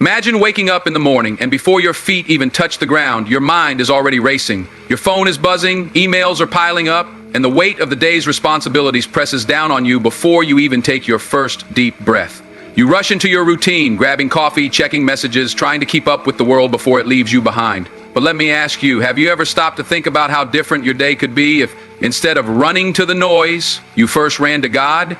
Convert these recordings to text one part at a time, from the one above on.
Imagine waking up in the morning and before your feet even touch the ground, your mind is already racing. Your phone is buzzing, emails are piling up, and the weight of the day's responsibilities presses down on you before you even take your first deep breath. You rush into your routine, grabbing coffee, checking messages, trying to keep up with the world before it leaves you behind. But let me ask you, have you ever stopped to think about how different your day could be if, instead of running to the noise, you first ran to God?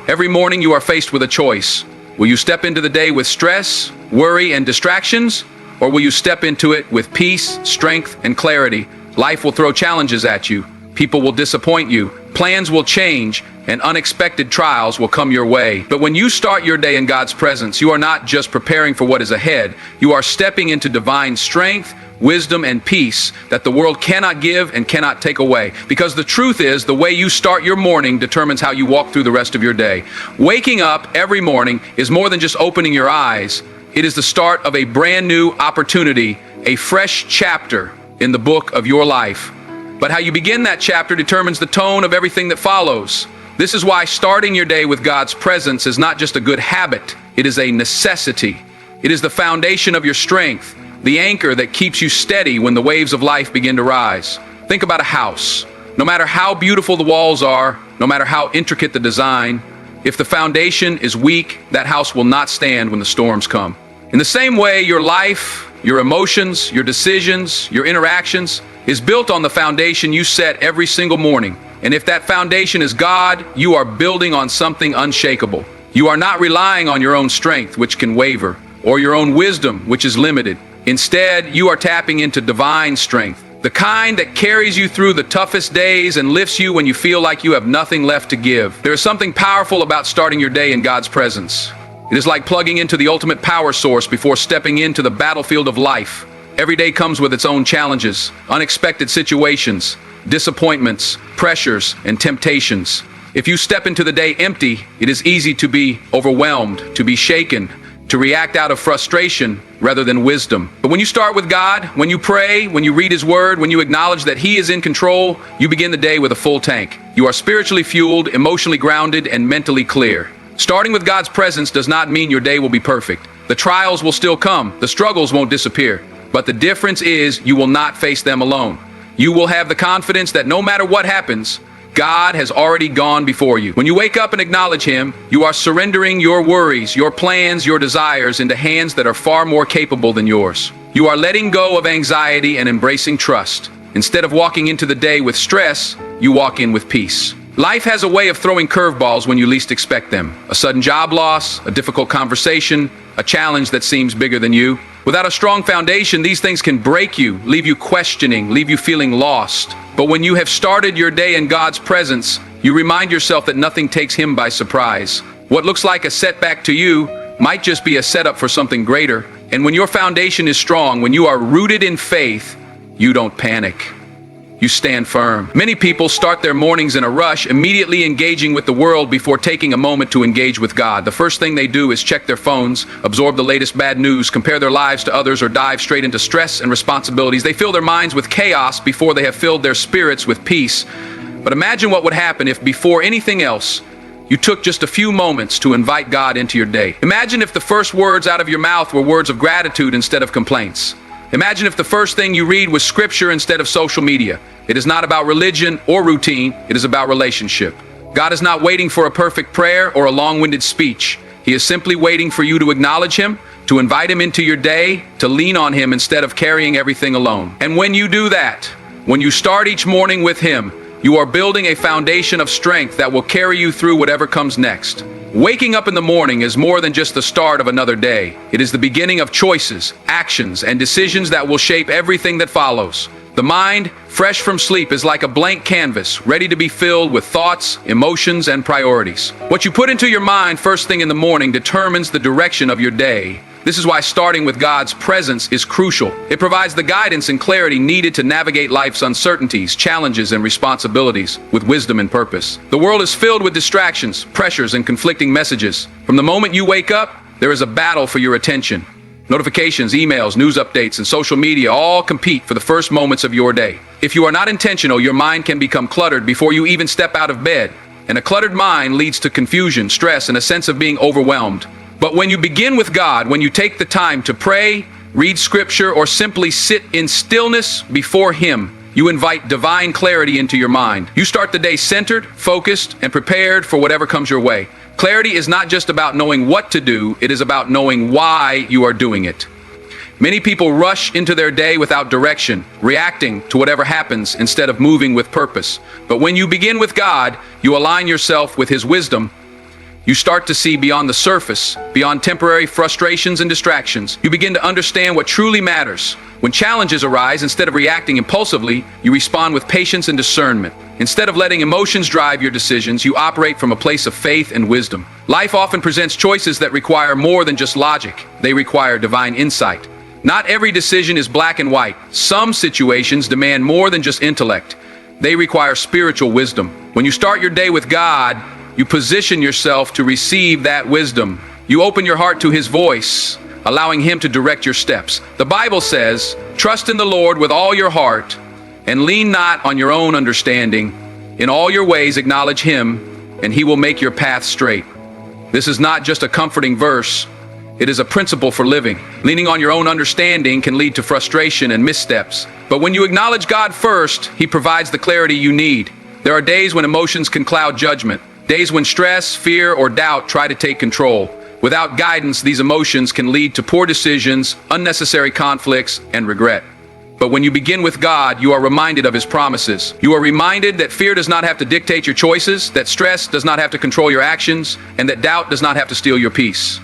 Every morning you are faced with a choice. Will you step into the day with stress, worry, and distractions? Or will you step into it with peace, strength, and clarity? Life will throw challenges at you. People will disappoint you. Plans will change, and unexpected trials will come your way. But when you start your day in God's presence, you are not just preparing for what is ahead. You are stepping into divine strength, wisdom, and peace that the world cannot give and cannot take away. Because the truth is, the way you start your morning determines how you walk through the rest of your day. Waking up every morning is more than just opening your eyes. It is the start of a brand new opportunity, a fresh chapter in the book of your life. But how you begin that chapter determines the tone of everything that follows. This is why starting your day with God's presence is not just a good habit, it is a necessity. It is the foundation of your strength, the anchor that keeps you steady when the waves of life begin to rise. Think about a house. No matter how beautiful the walls are, no matter how intricate the design, if the foundation is weak, that house will not stand when the storms come. In the same way, your life, your emotions, your decisions, your interactions is built on the foundation you set every single morning. And if that foundation is God, you are building on something unshakable. You are not relying on your own strength, which can waver, or your own wisdom, which is limited. Instead, you are tapping into divine strength, the kind that carries you through the toughest days and lifts you when you feel like you have nothing left to give. There is something powerful about starting your day in God's presence. It is like plugging into the ultimate power source before stepping into the battlefield of life. Every day comes with its own challenges, unexpected situations, disappointments, pressures, and temptations. If you step into the day empty, it is easy to be overwhelmed, to be shaken, to react out of frustration rather than wisdom. But when you start with God, when you pray, when you read His Word, when you acknowledge that He is in control, you begin the day with a full tank. You are spiritually fueled, emotionally grounded, and mentally clear. Starting with God's presence does not mean your day will be perfect. The trials will still come, the struggles won't disappear. But the difference is you will not face them alone. You will have the confidence that no matter what happens, God has already gone before you. When you wake up and acknowledge Him, you are surrendering your worries, your plans, your desires into hands that are far more capable than yours. You are letting go of anxiety and embracing trust. Instead of walking into the day with stress, you walk in with peace. Life has a way of throwing curveballs when you least expect them. A sudden job loss, a difficult conversation, a challenge that seems bigger than you. Without a strong foundation, these things can break you, leave you questioning, leave you feeling lost. But when you have started your day in God's presence, you remind yourself that nothing takes Him by surprise. What looks like a setback to you might just be a setup for something greater. And when your foundation is strong, when you are rooted in faith, you don't panic. You stand firm. Many people start their mornings in a rush, immediately engaging with the world before taking a moment to engage with God. The first thing they do is check their phones, absorb the latest bad news, compare their lives to others, or dive straight into stress and responsibilities. They fill their minds with chaos before they have filled their spirits with peace. But imagine what would happen if, before anything else, you took just a few moments to invite God into your day. Imagine if the first words out of your mouth were words of gratitude instead of complaints. Imagine if the first thing you read was scripture instead of social media. It is not about religion or routine, it is about relationship. God is not waiting for a perfect prayer or a long-winded speech. He is simply waiting for you to acknowledge Him, to invite Him into your day, to lean on Him instead of carrying everything alone. And when you do that, when you start each morning with Him, you are building a foundation of strength that will carry you through whatever comes next. Waking up in the morning is more than just the start of another day. It is the beginning of choices, actions, and decisions that will shape everything that follows. The mind, fresh from sleep, is like a blank canvas, ready to be filled with thoughts, emotions, and priorities. What you put into your mind first thing in the morning determines the direction of your day. This is why starting with God's presence is crucial. It provides the guidance and clarity needed to navigate life's uncertainties, challenges, and responsibilities with wisdom and purpose. The world is filled with distractions, pressures, and conflicting messages. From the moment you wake up, there is a battle for your attention. Notifications, emails, news updates, and social media all compete for the first moments of your day. If you are not intentional, your mind can become cluttered before you even step out of bed. And a cluttered mind leads to confusion, stress, and a sense of being overwhelmed. But when you begin with God, when you take the time to pray, read scripture, or simply sit in stillness before Him, you invite divine clarity into your mind. You start the day centered, focused, and prepared for whatever comes your way. Clarity is not just about knowing what to do, it is about knowing why you are doing it. Many people rush into their day without direction, reacting to whatever happens instead of moving with purpose. But when you begin with God, you align yourself with His wisdom. You start to see beyond the surface, beyond temporary frustrations and distractions. You begin to understand what truly matters. When challenges arise, instead of reacting impulsively, you respond with patience and discernment. Instead of letting emotions drive your decisions, you operate from a place of faith and wisdom. Life often presents choices that require more than just logic. They require divine insight. Not every decision is black and white. Some situations demand more than just intellect. They require spiritual wisdom. When you start your day with God, you position yourself to receive that wisdom. You open your heart to His voice, allowing Him to direct your steps. The Bible says, "Trust in the Lord with all your heart, and lean not on your own understanding. In all your ways acknowledge Him, and He will make your path straight." This is not just a comforting verse. It is a principle for living. Leaning on your own understanding can lead to frustration and missteps. But when you acknowledge God first, He provides the clarity you need. There are days when emotions can cloud judgment. Days when stress, fear, or doubt try to take control. Without guidance, these emotions can lead to poor decisions, unnecessary conflicts, and regret. But when you begin with God, you are reminded of His promises. You are reminded that fear does not have to dictate your choices, that stress does not have to control your actions, and that doubt does not have to steal your peace.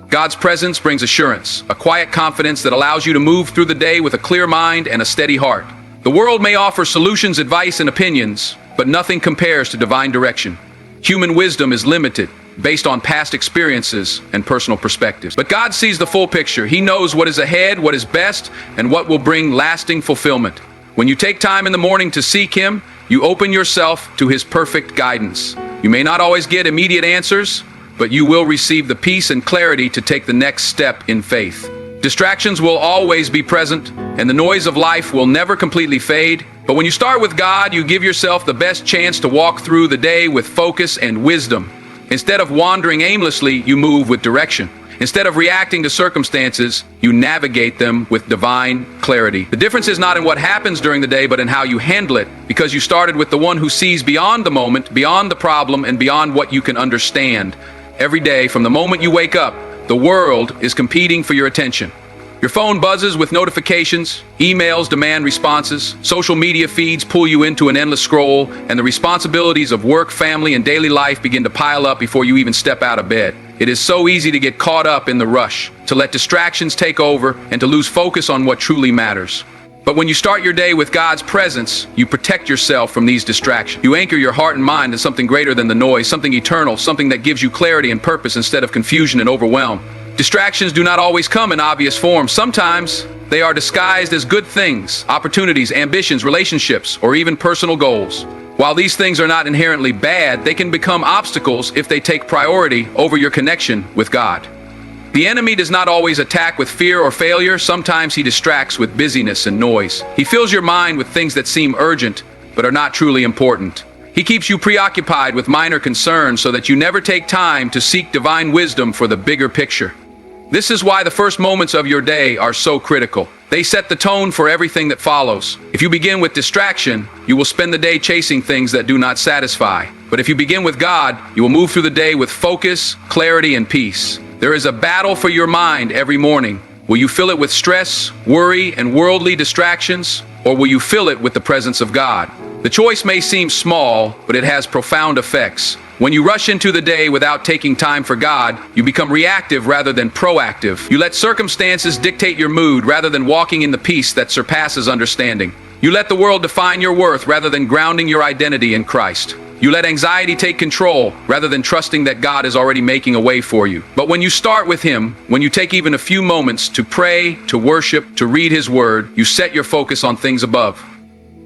God's presence brings assurance, a quiet confidence that allows you to move through the day with a clear mind and a steady heart. The world may offer solutions, advice, and opinions, but nothing compares to divine direction. Human wisdom is limited, based on past experiences and personal perspectives. But God sees the full picture. He knows what is ahead, what is best, and what will bring lasting fulfillment. When you take time in the morning to seek Him, you open yourself to His perfect guidance. You may not always get immediate answers, but you will receive the peace and clarity to take the next step in faith. Distractions will always be present, and the noise of life will never completely fade. But when you start with God, you give yourself the best chance to walk through the day with focus and wisdom. Instead of wandering aimlessly, you move with direction. Instead of reacting to circumstances, you navigate them with divine clarity. The difference is not in what happens during the day, but in how you handle it, because you started with the one who sees beyond the moment, beyond the problem, and beyond what you can understand. Every day, from the moment you wake up, the world is competing for your attention. Your phone buzzes with notifications, emails demand responses, social media feeds pull you into an endless scroll, and the responsibilities of work, family, and daily life begin to pile up before you even step out of bed. It is so easy to get caught up in the rush, to let distractions take over, and to lose focus on what truly matters. But when you start your day with God's presence, you protect yourself from these distractions. You anchor your heart and mind in something greater than the noise, something eternal, something that gives you clarity and purpose instead of confusion and overwhelm. Distractions do not always come in obvious forms. Sometimes they are disguised as good things, opportunities, ambitions, relationships, or even personal goals. While these things are not inherently bad, they can become obstacles if they take priority over your connection with God. The enemy does not always attack with fear or failure. Sometimes he distracts with busyness and noise. He fills your mind with things that seem urgent, but are not truly important. He keeps you preoccupied with minor concerns so that you never take time to seek divine wisdom for the bigger picture. This is why the first moments of your day are so critical. They set the tone for everything that follows. If you begin with distraction, you will spend the day chasing things that do not satisfy. But if you begin with God, you will move through the day with focus, clarity, and peace. There is a battle for your mind every morning. Will you fill it with stress, worry, and worldly distractions, or will you fill it with the presence of God? The choice may seem small, but it has profound effects. When you rush into the day without taking time for God, you become reactive rather than proactive. You let circumstances dictate your mood rather than walking in the peace that surpasses understanding. You let the world define your worth rather than grounding your identity in Christ. You let anxiety take control rather than trusting that God is already making a way for you. But when you start with Him, when you take even a few moments to pray, to worship, to read His Word, you set your focus on things above.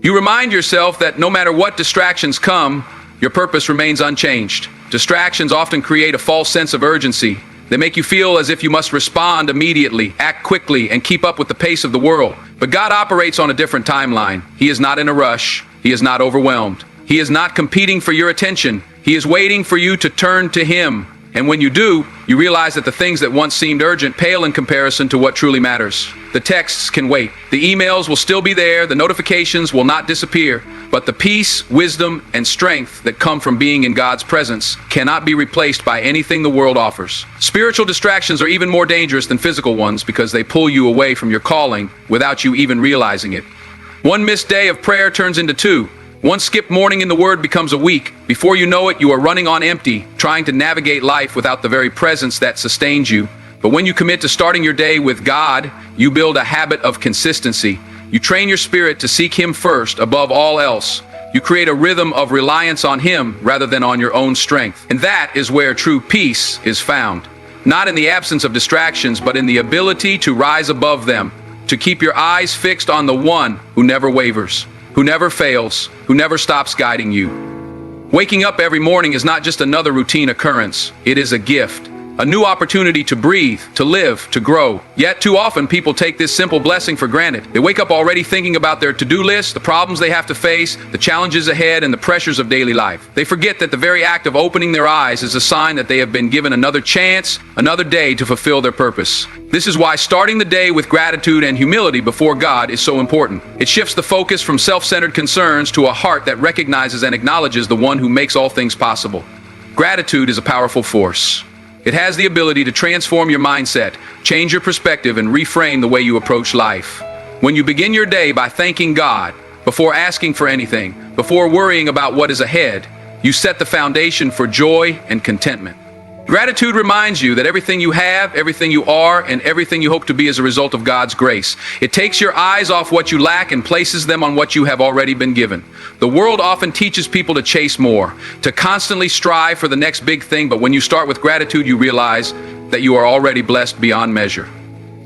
You remind yourself that no matter what distractions come, your purpose remains unchanged. Distractions often create a false sense of urgency. They make you feel as if you must respond immediately, act quickly, and keep up with the pace of the world. But God operates on a different timeline. He is not in a rush. He is not overwhelmed. He is not competing for your attention. He is waiting for you to turn to Him. And when you do, you realize that the things that once seemed urgent pale in comparison to what truly matters. The texts can wait. The emails will still be there. The notifications will not disappear. But the peace, wisdom, and strength that come from being in God's presence cannot be replaced by anything the world offers. Spiritual distractions are even more dangerous than physical ones because they pull you away from your calling without you even realizing it. One missed day of prayer turns into two. One skipped morning in the Word becomes a week. Before you know it, you are running on empty, trying to navigate life without the very presence that sustains you. But when you commit to starting your day with God, you build a habit of consistency. You train your spirit to seek Him first above all else. You create a rhythm of reliance on Him rather than on your own strength. And that is where true peace is found. Not in the absence of distractions, but in the ability to rise above them, to keep your eyes fixed on the one who never wavers, who never fails, who never stops guiding you. Waking up every morning is not just another routine occurrence. It is a gift, a new opportunity to breathe, to live, to grow. Yet too often people take this simple blessing for granted. They wake up already thinking about their to-do list, the problems they have to face, the challenges ahead, and the pressures of daily life. They forget that the very act of opening their eyes is a sign that they have been given another chance, another day to fulfill their purpose. This is why starting the day with gratitude and humility before God is so important. It shifts the focus from self-centered concerns to a heart that recognizes and acknowledges the one who makes all things possible. Gratitude is a powerful force. It has the ability to transform your mindset, change your perspective, and reframe the way you approach life. When you begin your day by thanking God, before asking for anything, before worrying about what is ahead, you set the foundation for joy and contentment. Gratitude reminds you that everything you have, everything you are, and everything you hope to be is a result of God's grace. It takes your eyes off what you lack and places them on what you have already been given. The world often teaches people to chase more, to constantly strive for the next big thing, but when you start with gratitude, you realize that you are already blessed beyond measure.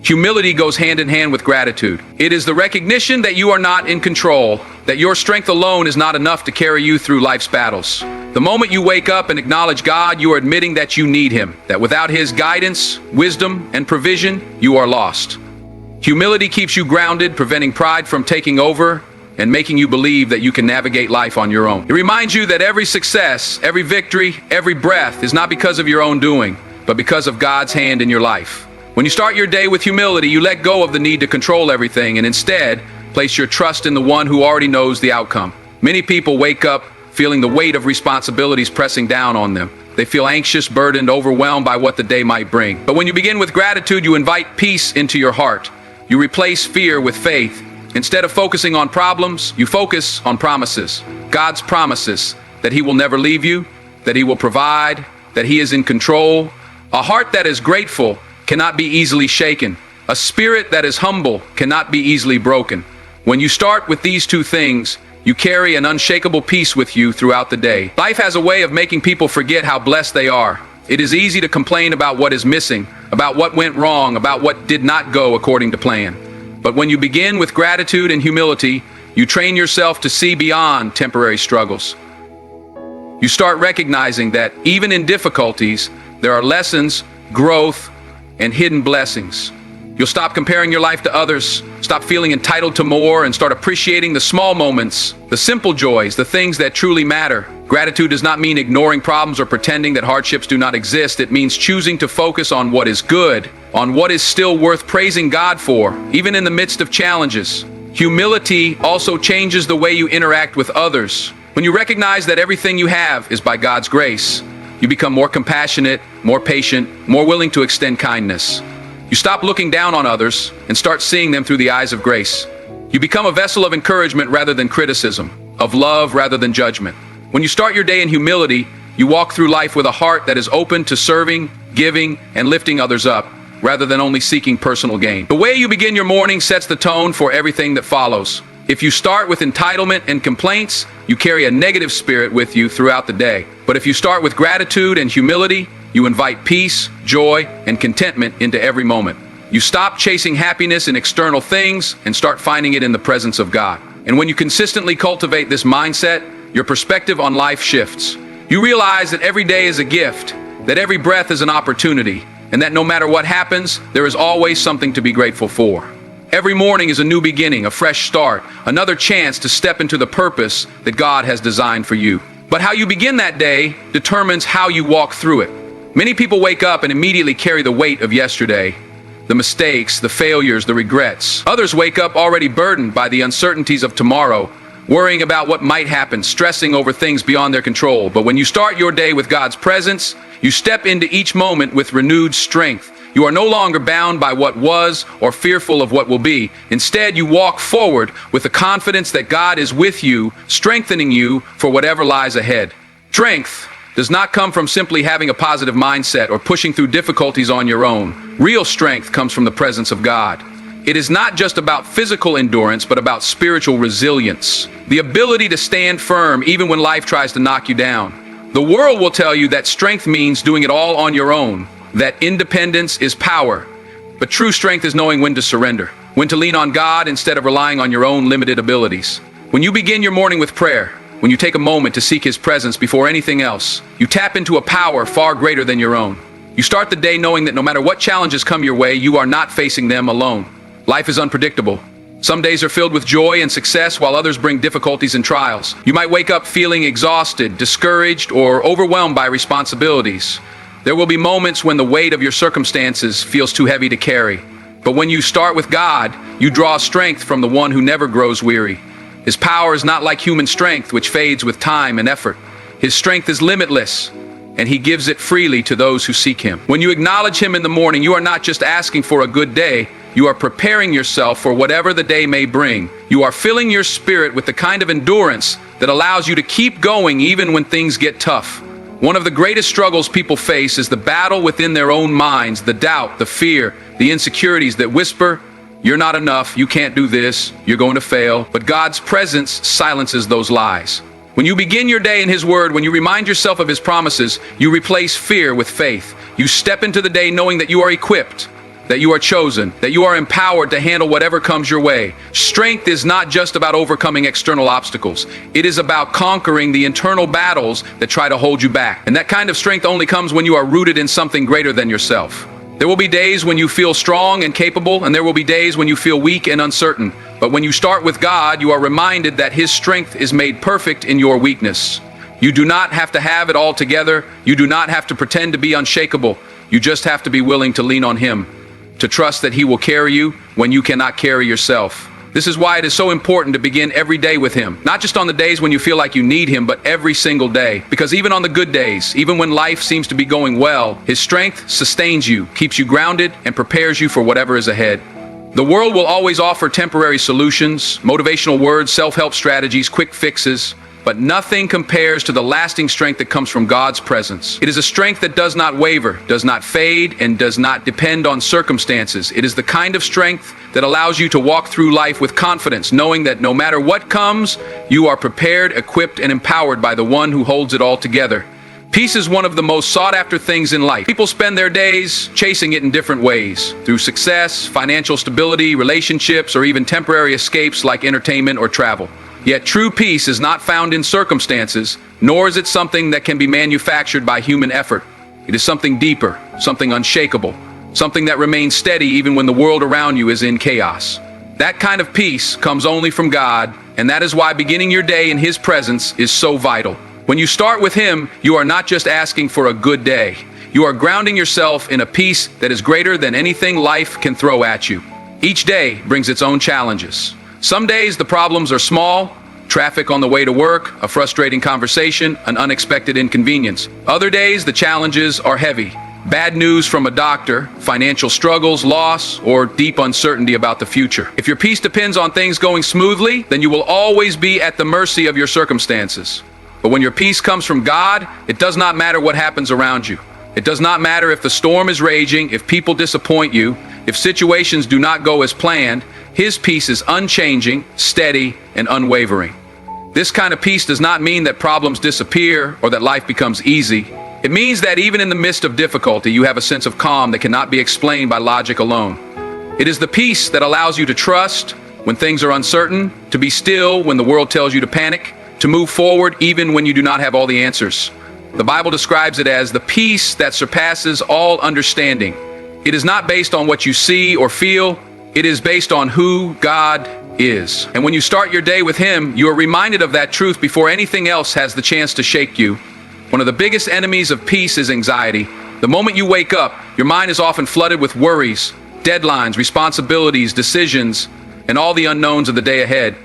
Humility goes hand in hand with gratitude. It is the recognition that you are not in control, that your strength alone is not enough to carry you through life's battles. The moment you wake up and acknowledge God, you are admitting that you need Him, that without His guidance, wisdom, and provision, you are lost. Humility keeps you grounded, preventing pride from taking over and making you believe that you can navigate life on your own. It reminds you that every success, every victory, every breath is not because of your own doing, but because of God's hand in your life. When you start your day with humility, you let go of the need to control everything and instead place your trust in the one who already knows the outcome. Many people wake up feeling the weight of responsibilities pressing down on them. They feel anxious, burdened, overwhelmed by what the day might bring. But when you begin with gratitude, you invite peace into your heart. You replace fear with faith. Instead of focusing on problems, you focus on promises. God's promises that He will never leave you, that He will provide, that He is in control. A heart that is grateful cannot be easily shaken. A spirit that is humble cannot be easily broken. When you start with these two things, you carry an unshakable peace with you throughout the day. Life has a way of making people forget how blessed they are. It is easy to complain about what is missing, about what went wrong, about what did not go according to plan. But when you begin with gratitude and humility, you train yourself to see beyond temporary struggles. You start recognizing that even in difficulties, there are lessons, growth, and hidden blessings. You'll stop comparing your life to others, stop feeling entitled to more, and start appreciating the small moments, the simple joys, the things that truly matter. Gratitude does not mean ignoring problems or pretending that hardships do not exist. It means choosing to focus on what is good, on what is still worth praising God for, even in the midst of challenges. Humility also changes the way you interact with others. When you recognize that everything you have is by God's grace, you become more compassionate, more patient, more willing to extend kindness. You stop looking down on others and start seeing them through the eyes of grace. You become a vessel of encouragement rather than criticism, of love rather than judgment. When you start your day in humility, you walk through life with a heart that is open to serving, giving, and lifting others up, rather than only seeking personal gain. The way you begin your morning sets the tone for everything that follows. If you start with entitlement and complaints, you carry a negative spirit with you throughout the day. But if you start with gratitude and humility, you invite peace, joy, and contentment into every moment. You stop chasing happiness in external things and start finding it in the presence of God. And when you consistently cultivate this mindset, your perspective on life shifts. You realize that every day is a gift, that every breath is an opportunity, and that no matter what happens, there is always something to be grateful for. Every morning is a new beginning, a fresh start, another chance to step into the purpose that God has designed for you. But how you begin that day determines how you walk through it. Many people wake up and immediately carry the weight of yesterday, the mistakes, the failures, the regrets. Others wake up already burdened by the uncertainties of tomorrow, worrying about what might happen, stressing over things beyond their control. But when you start your day with God's presence, you step into each moment with renewed strength. You are no longer bound by what was or fearful of what will be. Instead, you walk forward with the confidence that God is with you, strengthening you for whatever lies ahead. Strength does not come from simply having a positive mindset or pushing through difficulties on your own. Real strength comes from the presence of God. It is not just about physical endurance, but about spiritual resilience. The ability to stand firm even when life tries to knock you down. The world will tell you that strength means doing it all on your own, that independence is power. But true strength is knowing when to surrender, when to lean on God instead of relying on your own limited abilities. When you begin your morning with prayer, when you take a moment to seek His presence before anything else, you tap into a power far greater than your own. You start the day knowing that no matter what challenges come your way, you are not facing them alone. Life is unpredictable. Some days are filled with joy and success, while others bring difficulties and trials. You might wake up feeling exhausted, discouraged, or overwhelmed by responsibilities. There will be moments when the weight of your circumstances feels too heavy to carry. But when you start with God, you draw strength from the one who never grows weary. His power is not like human strength, which fades with time and effort. His strength is limitless, and He gives it freely to those who seek Him. When you acknowledge Him in the morning, you are not just asking for a good day, you are preparing yourself for whatever the day may bring. You are filling your spirit with the kind of endurance that allows you to keep going even when things get tough. One of the greatest struggles people face is the battle within their own minds, the doubt, the fear, the insecurities that whisper, "You're not enough, you can't do this, you're going to fail." But God's presence silences those lies. When you begin your day in His Word, when you remind yourself of His promises, you replace fear with faith. You step into the day knowing that you are equipped, that you are chosen, that you are empowered to handle whatever comes your way. Strength is not just about overcoming external obstacles. It is about conquering the internal battles that try to hold you back. And that kind of strength only comes when you are rooted in something greater than yourself. There will be days when you feel strong and capable, and there will be days when you feel weak and uncertain. But when you start with God, you are reminded that His strength is made perfect in your weakness. You do not have to have it all together. You do not have to pretend to be unshakable. You just have to be willing to lean on Him, to trust that He will carry you when you cannot carry yourself. This is why it is so important to begin every day with Him. Not just on the days when you feel like you need Him, but every single day. Because even on the good days, even when life seems to be going well, His strength sustains you, keeps you grounded, and prepares you for whatever is ahead. The world will always offer temporary solutions, motivational words, self-help strategies, quick fixes. But nothing compares to the lasting strength that comes from God's presence. It is a strength that does not waver, does not fade, and does not depend on circumstances. It is the kind of strength that allows you to walk through life with confidence, knowing that no matter what comes, you are prepared, equipped, and empowered by the one who holds it all together. Peace is one of the most sought-after things in life. People spend their days chasing it in different ways, through success, financial stability, relationships, or even temporary escapes like entertainment or travel. Yet true peace is not found in circumstances, nor is it something that can be manufactured by human effort. It is something deeper, something unshakable, something that remains steady even when the world around you is in chaos. That kind of peace comes only from God, and that is why beginning your day in His presence is so vital. When you start with Him, you are not just asking for a good day. You are grounding yourself in a peace that is greater than anything life can throw at you. Each day brings its own challenges. Some days the problems are small, traffic on the way to work, a frustrating conversation, an unexpected inconvenience. Other days the challenges are heavy. Bad news from a doctor, financial struggles, loss, or deep uncertainty about the future. If your peace depends on things going smoothly, then you will always be at the mercy of your circumstances. But when your peace comes from God, it does not matter what happens around you. It does not matter if the storm is raging, if people disappoint you, if situations do not go as planned. His peace is unchanging, steady, and unwavering. This kind of peace does not mean that problems disappear or that life becomes easy. It means that even in the midst of difficulty, you have a sense of calm that cannot be explained by logic alone. It is the peace that allows you to trust when things are uncertain, to be still when the world tells you to panic, to move forward even when you do not have all the answers. The Bible describes it as the peace that surpasses all understanding. It is not based on what you see or feel. It is based on who God is. And when you start your day with Him, you are reminded of that truth before anything else has the chance to shake you. One of the biggest enemies of peace is anxiety. The moment you wake up, your mind is often flooded with worries, deadlines, responsibilities, decisions, and all the unknowns of the day ahead.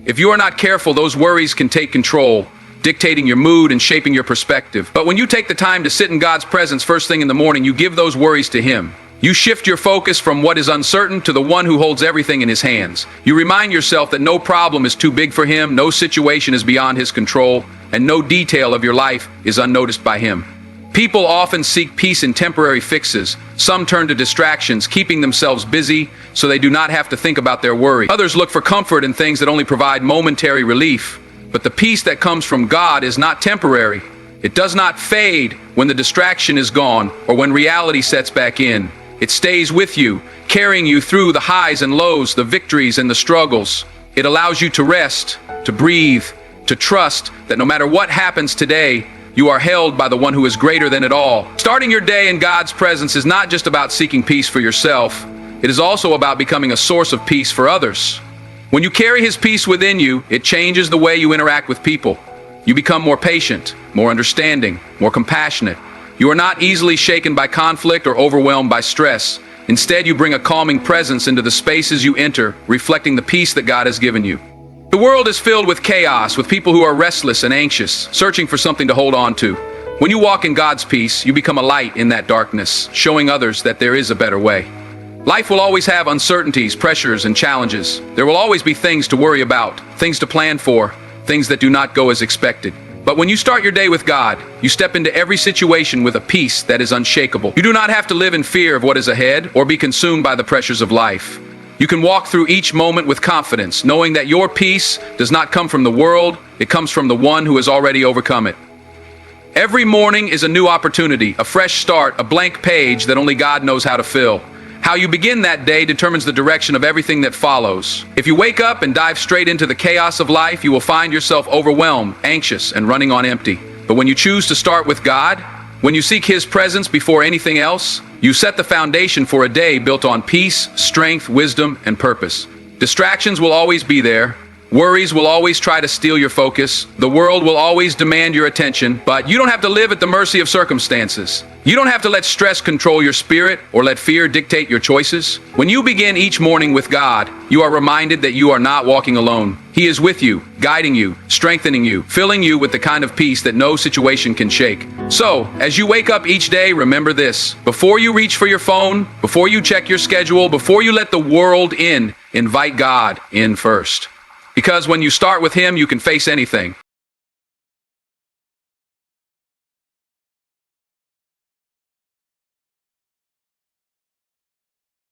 If you are not careful, those worries can take control, dictating your mood and shaping your perspective. But when you take the time to sit in God's presence first thing in the morning, you give those worries to Him. You shift your focus from what is uncertain to the one who holds everything in His hands. You remind yourself that no problem is too big for Him, no situation is beyond His control, and no detail of your life is unnoticed by Him. People often seek peace in temporary fixes. Some turn to distractions, keeping themselves busy so they do not have to think about their worry. Others look for comfort in things that only provide momentary relief. But the peace that comes from God is not temporary. It does not fade when the distraction is gone or when reality sets back in. It stays with you, carrying you through the highs and lows, the victories and the struggles. It allows you to rest, to breathe, to trust that no matter what happens today, you are held by the one who is greater than it all. Starting your day in God's presence is not just about seeking peace for yourself. It is also about becoming a source of peace for others. When you carry His peace within you, it changes the way you interact with people. You become more patient, more understanding, more compassionate. You are not easily shaken by conflict or overwhelmed by stress. Instead, you bring a calming presence into the spaces you enter, reflecting the peace that God has given you. The world is filled with chaos, with people who are restless and anxious, searching for something to hold on to. When you walk in God's peace, you become a light in that darkness, showing others that there is a better way. Life will always have uncertainties, pressures, and challenges. There will always be things to worry about, things to plan for, things that do not go as expected. But when you start your day with God, you step into every situation with a peace that is unshakable. You do not have to live in fear of what is ahead or be consumed by the pressures of life. You can walk through each moment with confidence, knowing that your peace does not come from the world, it comes from the one who has already overcome it. Every morning is a new opportunity, a fresh start, a blank page that only God knows how to fill. How you begin that day determines the direction of everything that follows. If you wake up and dive straight into the chaos of life, you will find yourself overwhelmed, anxious, and running on empty. But when you choose to start with God, when you seek His presence before anything else, you set the foundation for a day built on peace, strength, wisdom, and purpose. Distractions will always be there. Worries will always try to steal your focus. The world will always demand your attention, but you don't have to live at the mercy of circumstances. You don't have to let stress control your spirit or let fear dictate your choices. When you begin each morning with God, you are reminded that you are not walking alone. He is with you, guiding you, strengthening you, filling you with the kind of peace that no situation can shake. So, as you wake up each day, remember this. Before you reach for your phone, before you check your schedule, before you let the world in, invite God in first. Because when you start with Him, you can face anything.